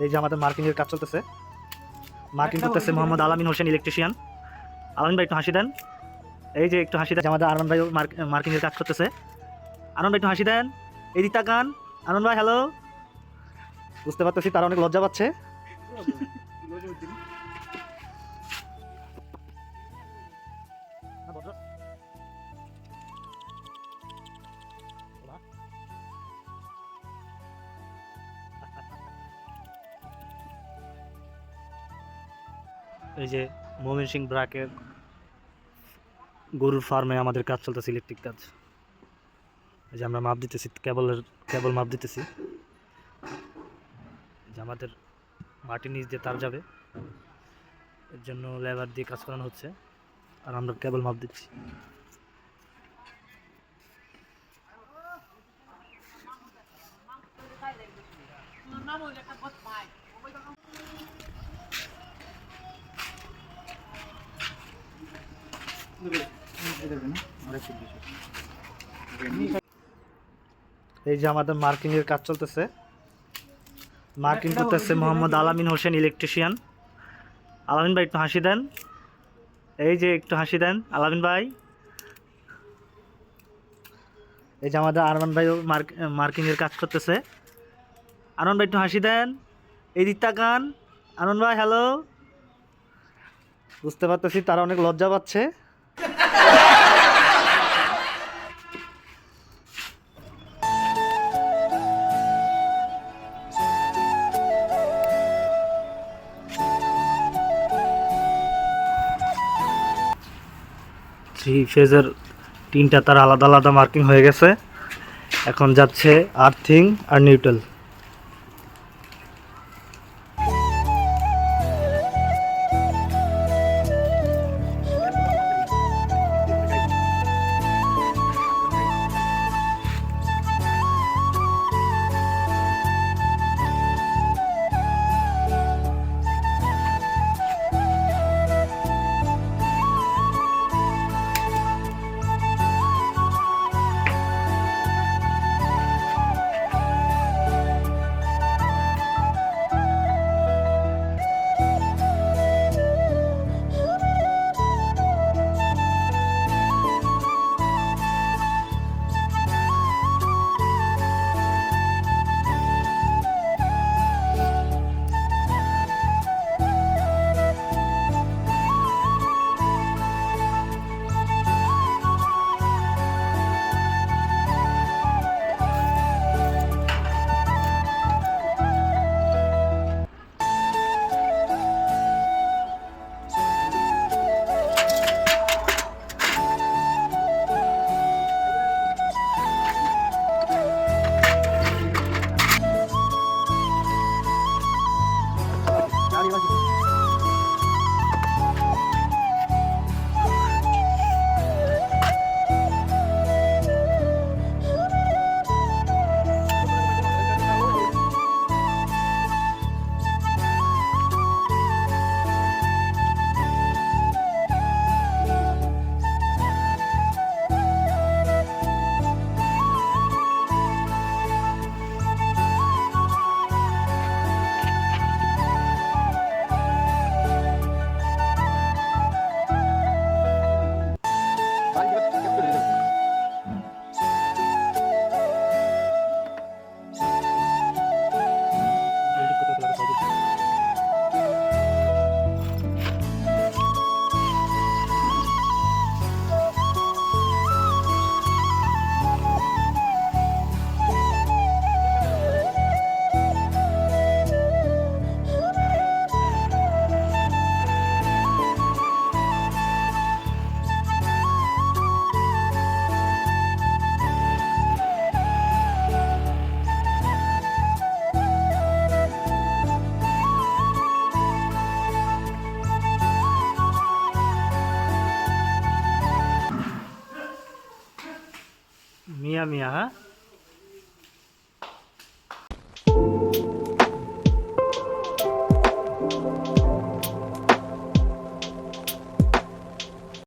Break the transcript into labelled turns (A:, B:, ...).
A: এই যে আমাদের মার্কিং এর কাজ চলতেছে, মার্কিং করতেছে মোহাম্মদ আলামিন হোসেন ইলেকট্রিশিয়ান। আলামিন ভাই একটু হাসি দেন। এই যে একটু হাসি দেন, আমাদের আরমান ভাই মার্কিং এর কাজ করতেছে। আরমান ভাই একটু হাসি দেন, এই দিক তাকান। আরমান ভাই হ্যালো। বুঝতে পারতেছি তারা অনেক লজ্জা পাচ্ছে। এই যে ময়মনসিংহ ব্রাকের গরুর ফার্মে আমাদের কাজ চলতেছে, ইলেকট্রিক কাজ। এই যে আমরা মাপ দিতেছি, কেবল মাপ দিতেছি। যে আমাদের মাটির নিচ দিয়ে তার যাবে, এর জন্য লেবার দিয়ে কাজ করানো হচ্ছে, আর আমরা কেবল মাপ দিচ্ছি। এই যে আমাদের মার্কিং এর কাজ চলতেছে, মার্কিং করতেছে মোহাম্মদ আলামিন হোসেন ইলেকট্রিশিয়ান। আলামিন ভাই একটু হাসি দেন। এই যে একটু হাসি দেন আলামিন ভাই। এই যে আমাদের আরমান ভাইও মার্কিং এর কাজ করতেছে। আরমান ভাই একটু হাসি দেন, এই দিক তাকান। আরমান ভাই হ্যালো। বুঝতে পারতেছি তারা অনেক লজ্জা পাচ্ছে। থ্রি ফেজের তিনটা তার আলাদা আলাদা মার্কিং হয়ে গেছে, এখন যাচ্ছে আর্থিং আর নিউট্রাল। মিয়া মিয়া, হ্যাঁ।